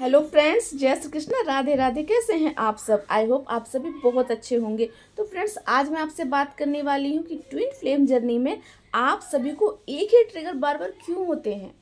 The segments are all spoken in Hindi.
हेलो फ्रेंड्स, जय श्री कृष्ण, राधे राधे। कैसे हैं आप सब? आई होप आप सभी बहुत अच्छे होंगे। तो फ्रेंड्स, आज मैं आपसे बात करने वाली हूँ कि ट्विन फ्लेम जर्नी में आप सभी को एक ही ट्रिगर बार बार क्यों होते हैं,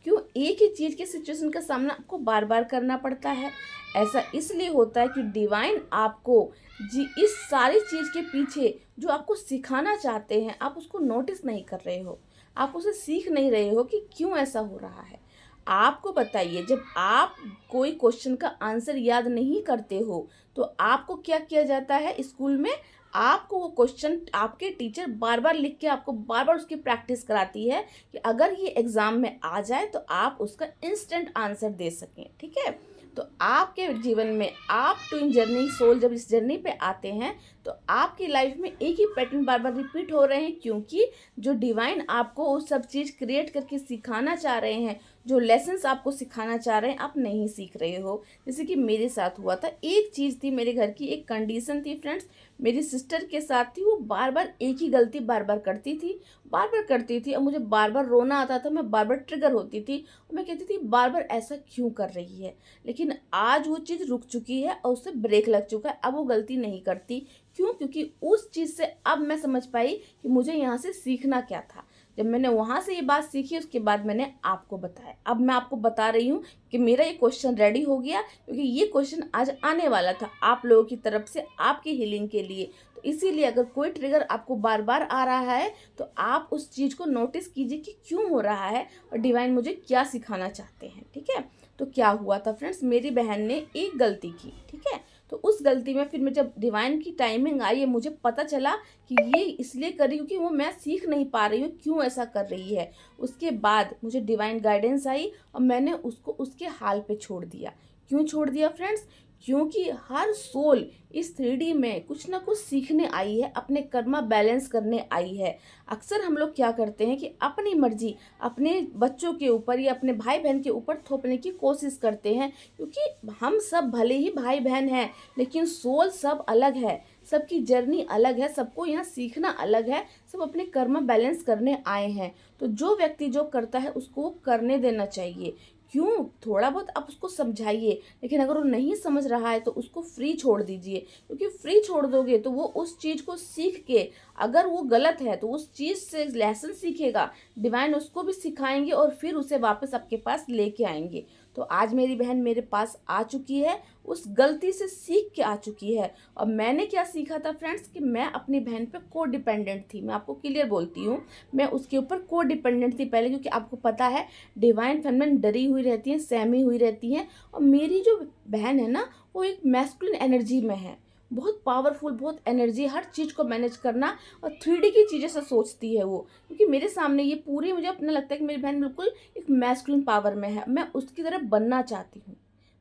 क्यों एक ही चीज़ के सिचुएशन का सामना आपको बार बार करना पड़ता है। ऐसा इसलिए होता है कि डिवाइन आपको जी इस सारी चीज़ के पीछे जो आपको सिखाना चाहते हैं, आप उसको नोटिस नहीं कर रहे हो, आप उसे सीख नहीं रहे हो कि क्यों ऐसा हो रहा है। आपको बताइए, जब आप कोई क्वेश्चन का आंसर याद नहीं करते हो तो आपको क्या किया जाता है स्कूल में? आपको वो क्वेश्चन आपके टीचर बार बार लिख के आपको बार बार उसकी प्रैक्टिस कराती है कि अगर ये एग्जाम में आ जाए तो आप उसका इंस्टेंट आंसर दे सकें। ठीक है, तो आपके जीवन में आप ट्विन जर्नी सोल जब इस जर्नी पे आते हैं तो आपकी लाइफ में एक ही पैटर्न बार बार रिपीट हो रहे हैं, क्योंकि जो डिवाइन आपको वो सब चीज़ क्रिएट करके सिखाना चाह रहे हैं, जो लेसन्स आपको सिखाना चाह रहे हैं, आप नहीं सीख रहे हो। जैसे कि मेरे साथ हुआ था, एक चीज़ थी, मेरे घर की एक कंडीशन थी फ्रेंड्स, मेरी सिस्टर के साथ थी। वो बार बार एक ही गलती बार बार करती थी, बार बार करती थी, और मुझे बार बार रोना आता था, मैं बार बार ट्रिगर होती थी और मैं कहती थी बार बार ऐसा क्यों कर रही है। लेकिन आज वो चीज़ रुक चुकी है और उससे ब्रेक लग चुका है, अब वो गलती नहीं करती। क्यों? क्योंकि उस चीज़ से अब मैं समझ पाई कि मुझे यहाँ से सीखना क्या था। जब मैंने वहाँ से ये बात सीखी, उसके बाद मैंने आपको बताया। अब मैं आपको बता रही हूँ कि मेरा ये क्वेश्चन रेडी हो गया, क्योंकि ये क्वेश्चन आज आने वाला था आप लोगों की तरफ से आपकी हीलिंग के लिए। तो इसीलिए अगर कोई ट्रिगर आपको बार बार आ रहा है तो आप उस चीज़ को नोटिस कीजिए कि क्यों हो रहा है और डिवाइन मुझे क्या सिखाना चाहते हैं। ठीक है, तो क्या हुआ था फ्रेंड्स, मेरी बहन ने एक गलती की। ठीक है, तो उस गलती में फिर मैं जब डिवाइन की टाइमिंग आई है, मुझे पता चला कि ये इसलिए कर रही हूँ कि वो मैं सीख नहीं पा रही हूँ क्यों ऐसा कर रही है। उसके बाद मुझे डिवाइन गाइडेंस आई और मैंने उसको उसके हाल पे छोड़ दिया। क्यों छोड़ दिया फ्रेंड्स? क्योंकि हर सोल इस 3D में कुछ ना कुछ सीखने आई है, अपने कर्मा बैलेंस करने आई है। अक्सर हम लोग क्या करते हैं कि अपनी मर्जी अपने बच्चों के ऊपर या अपने भाई बहन के ऊपर थोपने की कोशिश करते हैं, क्योंकि हम सब भले ही भाई बहन हैं लेकिन सोल सब अलग है, सबकी जर्नी अलग है, सबको यहाँ सीखना अलग है, सब अपने कर्म बैलेंस करने आए हैं। तो जो व्यक्ति जो करता है उसको करने देना चाहिए। क्यों? थोड़ा बहुत आप उसको समझाइए, लेकिन अगर वो नहीं समझ रहा है तो उसको फ्री छोड़ दीजिए, क्योंकि फ्री छोड़ दोगे तो वो उस चीज़ को सीख के, अगर वो गलत है तो उस चीज़ से लेसन सीखेगा, डिवाइन उसको भी सिखाएंगे और फिर उसे वापस आपके पास लेके आएंगे। तो आज मेरी बहन मेरे पास आ चुकी है, उस गलती से सीख के आ चुकी है। और मैंने क्या सीखा था फ्रेंड्स कि मैं अपनी बहन पे को डिपेंडेंट थी। मैं आपको क्लियर बोलती हूँ, मैं उसके ऊपर को डिपेंडेंट थी पहले, क्योंकि आपको पता है डिवाइन फेमिनिन डरी हुई रहती हैं, सहमी हुई रहती हैं। और मेरी जो बहन है ना, वो एक मैस्कुलिन एनर्जी में है, बहुत पावरफुल, बहुत एनर्जी, हर चीज़ को मैनेज करना, और 3D की चीज़ें से सोचती है वो। क्योंकि मेरे सामने ये पूरी, मुझे अपना लगता है कि मेरी बहन बिल्कुल एक मैस्कुलिन पावर में है। मैं उसकी तरह बनना चाहती हूँ,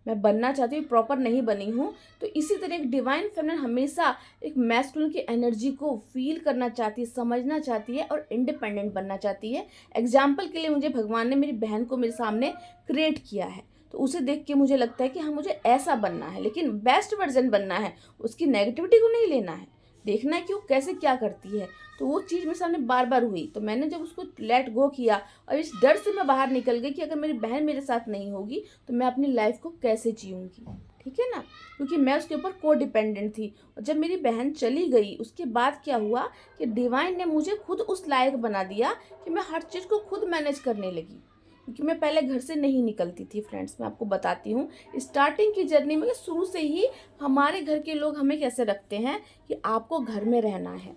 मैं बनना चाहती हूँ, प्रॉपर नहीं बनी हूँ। तो इसी तरह एक डिवाइन फेमिनिन हमेशा एक मैस्कुलिन की एनर्जी को फील करना चाहती है, समझना चाहती है और इंडिपेंडेंट बनना चाहती है। एग्जाम्पल के लिए मुझे भगवान ने मेरी बहन को मेरे सामने क्रिएट किया है, तो उसे देख के मुझे लगता है कि हाँ, मुझे ऐसा बनना है, लेकिन बेस्ट वर्जन बनना है, उसकी नेगेटिविटी को नहीं लेना है, देखना है कि वो कैसे क्या करती है। तो वो चीज़ मेरे सामने बार बार हुई, तो मैंने जब उसको लेट गो किया और इस डर से मैं बाहर निकल गई कि अगर मेरी बहन मेरे साथ नहीं होगी तो मैं अपनी लाइफ को कैसे जीऊँगी। ठीक है ना, क्योंकि मैं उसके ऊपर को डिपेंडेंट थी। और जब मेरी बहन चली गई उसके बाद क्या हुआ कि डिवाइन ने मुझे खुद उस लायक बना दिया कि मैं हर चीज़ को खुद मैनेज करने लगी। क्योंकि मैं पहले घर से नहीं निकलती थी फ्रेंड्स, मैं आपको बताती हूँ स्टार्टिंग की जर्नी में शुरू से ही हमारे घर के लोग हमें कैसे रखते हैं कि आपको घर में रहना है।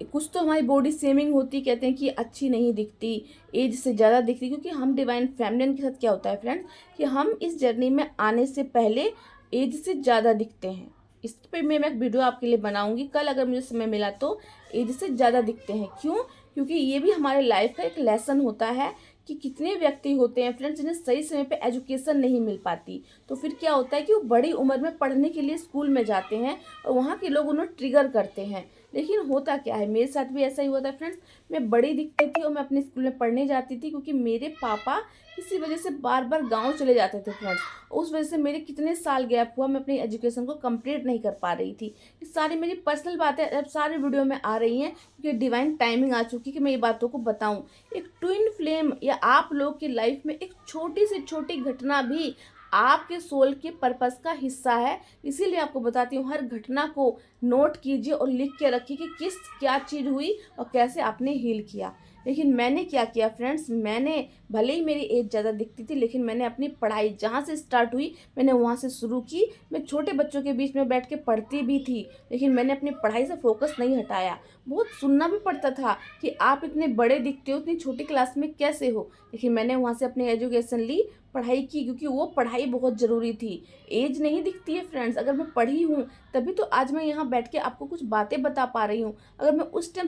कुछ तो हमारी बॉडी सेमिंग होती, कहते हैं कि अच्छी नहीं दिखती, एज से ज़्यादा दिखती, क्योंकि हम डिवाइन फेमिनिन के साथ क्या होता है फ्रेंड्स कि हम इस जर्नी में आने से पहले एज से ज़्यादा दिखते हैं। इस पर मैं एक वीडियो आपके लिए बनाऊंगी कल, अगर मुझे समय मिला तो। एज से ज़्यादा दिखते हैं क्यों? क्योंकि ये भी हमारे लाइफ का एक लेसन होता है कि कितने व्यक्ति होते हैं फ्रेंड्स जिन्हें सही समय पे एजुकेशन नहीं मिल पाती। तो फिर क्या होता है कि वो बड़ी उम्र में पढ़ने के लिए स्कूल में जाते हैं और वहाँ के लोग उन्हें ट्रिगर करते हैं। लेकिन होता क्या है, मेरे साथ भी ऐसा ही हुआ था फ्रेंड्स। मैं बड़ी दिखती थी और मैं अपने स्कूल में पढ़ने जाती थी, क्योंकि मेरे पापा किसी वजह से बार बार गांव चले जाते थे फ्रेंड्स। उस वजह से मेरे कितने साल गैप हुआ, मैं अपनी एजुकेशन को कंप्लीट नहीं कर पा रही थी। ये सारी मेरी पर्सनल बातें अब सारे वीडियो में आ रही हैं, क्योंकि डिवाइन टाइमिंग आ चुकी कि मैं ये बातों को बताऊं। एक ट्विन फ्लेम या आप लोग की लाइफ में एक छोटी से छोटी घटना भी आपके सोल के पर्पस का हिस्सा है। इसीलिए आपको बताती हूँ, हर घटना को नोट कीजिए और लिख के रखिए कि किस क्या चीज़ हुई और कैसे आपने हील किया। लेकिन मैंने क्या किया फ्रेंड्स, मैंने भले ही मेरी एज ज़्यादा दिखती थी, लेकिन मैंने अपनी पढ़ाई जहाँ से स्टार्ट हुई मैंने वहाँ से शुरू की। मैं छोटे बच्चों के बीच में बैठ के पढ़ती भी थी, लेकिन मैंने अपनी पढ़ाई से फोकस नहीं हटाया। बहुत सुनना भी पड़ता था कि आप इतने बड़े दिखते हो, इतनी छोटी क्लास में कैसे हो, लेकिन मैंने वहाँ से अपनी एजुकेशन ली, पढ़ाई की, क्योंकि वो पढ़ाई बहुत ज़रूरी थी। एज नहीं दिखती है फ्रेंड्स, अगर मैं पढ़ी हूँ तभी तो आज मैं यहाँ बैठ के आपको कुछ बातें बता पा रही हूँ। अगर मैं उस टाइम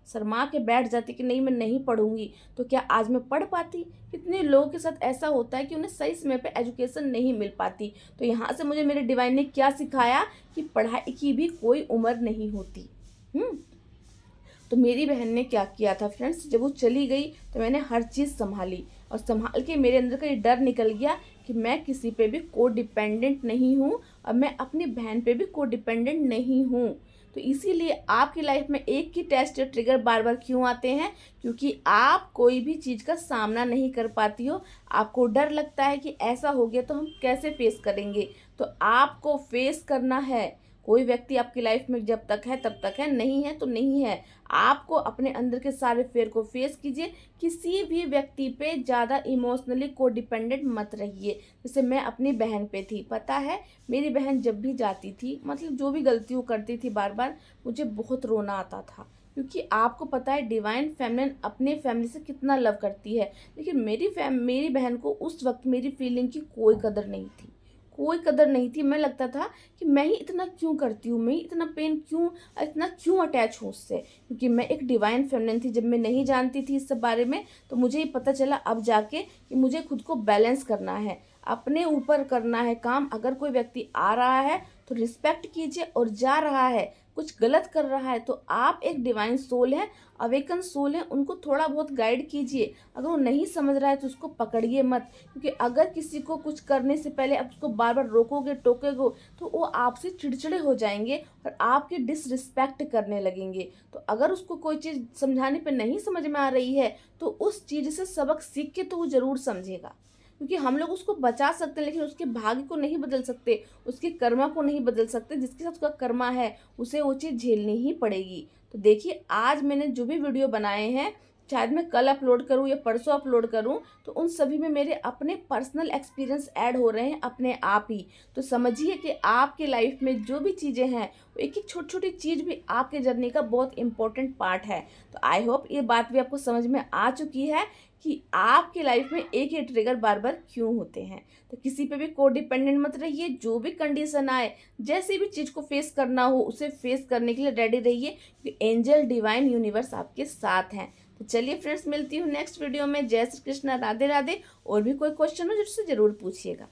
शर्मा के बैठ जाती कि नहीं मैं नहीं पढ़ूंगी, तो क्या आज मैं पढ़ पाती? कितने लोगों के साथ ऐसा होता है कि उन्हें सही समय पे एजुकेशन नहीं मिल पाती। तो यहाँ से मुझे मेरे डिवाइन ने क्या सिखाया कि पढ़ाई की भी कोई उम्र नहीं होती। तो मेरी बहन ने क्या किया था फ्रेंड्स, जब वो चली गई तो मैंने हर चीज़ संभाली, और संभाल के मेरे अंदर का ये डर निकल गया कि मैं किसी पे भी को डिपेंडेंट नहीं हूँ, और मैं अपनी बहन पे भी को डिपेंडेंट नहीं हूँ। तो इसीलिए आपकी लाइफ में एक ही टेस्ट या ट्रिगर बार बार क्यों आते हैं? क्योंकि आप कोई भी चीज़ का सामना नहीं कर पाती हो। आपको डर लगता है कि ऐसा हो गया तो हम कैसे फेस करेंगे। तो आपको फेस करना है। कोई व्यक्ति आपकी लाइफ में जब तक है तब तक है, नहीं है तो नहीं है। आपको अपने अंदर के सारे फेयर को फेस कीजिए। किसी भी व्यक्ति पे ज़्यादा इमोशनली को डिपेंडेंट मत रहिए। जैसे मैं अपनी बहन पे थी, पता है मेरी बहन जब भी जाती थी, मतलब जो भी गलती वो करती थी बार बार, मुझे बहुत रोना आता था। क्योंकि आपको पता है डिवाइन फेमिनिन अपने फैमिली से कितना लव करती है, लेकिन मेरी बहन को उस वक्त मेरी फीलिंग की कोई कदर नहीं थी, कोई कदर नहीं थी। मैं लगता था कि मैं ही इतना क्यों करती हूँ, मैं ही इतना पेन क्यों, इतना क्यों अटैच हूँ उससे। क्योंकि मैं एक डिवाइन फेमिनिन थी। जब मैं नहीं जानती थी इस सब बारे में, तो मुझे ये पता चला अब जाके कि मुझे खुद को बैलेंस करना है, अपने ऊपर करना है काम। अगर कोई व्यक्ति आ रहा है तो रिस्पेक्ट कीजिए, और जा रहा है कुछ गलत कर रहा है तो आप एक डिवाइन सोल है, अवेकन सोल है, उनको थोड़ा बहुत गाइड कीजिए। अगर वो नहीं समझ रहा है तो उसको पकड़िए मत, क्योंकि अगर किसी को कुछ करने से पहले आप उसको बार बार रोकोगे टोकोगे तो वो आपसे चिड़चिड़े हो जाएंगे और आपकी डिसरिस्पेक्ट करने लगेंगे। तो अगर उसको कोई चीज़ समझाने पे नहीं समझ में आ रही है तो उस चीज़ से सबक सीख के तो वो ज़रूर समझेगा। क्योंकि हम लोग उसको बचा सकते हैं, लेकिन उसके भाग्य को नहीं बदल सकते, उसके कर्मा को नहीं बदल सकते। जिसके साथ उसका कर्मा है उसे वो चीज़ झेलनी ही पड़ेगी। तो देखिए, आज मैंने जो भी वीडियो बनाए हैं, शायद मैं कल अपलोड करूं या परसों अपलोड करूं, तो उन सभी में मेरे अपने पर्सनल एक्सपीरियंस ऐड हो रहे हैं अपने आप ही। तो समझिए कि आपके लाइफ में जो भी चीज़ें हैं, वो एक एक छोटी छोटी चीज़ भी आपके जर्नी का बहुत इंपॉर्टेंट पार्ट है। तो आई होप ये बात भी आपको समझ में आ चुकी है कि आपकी लाइफ में एक ही ट्रिगर बार बार क्यों होते हैं। तो किसी पे भी को डिपेंडेंट मत रहिए। जो भी कंडीशन आए, जैसी भी चीज़ को फेस करना हो, उसे फेस करने के लिए रेडी रहिए, क्योंकि एंजल डिवाइन यूनिवर्स आपके साथ हैं। तो चलिए फ्रेंड्स, मिलती हूँ नेक्स्ट वीडियो में। जय श्री कृष्णा, राधे राधे। और भी कोई क्वेश्चन हो जिससे ज़रूर पूछिएगा।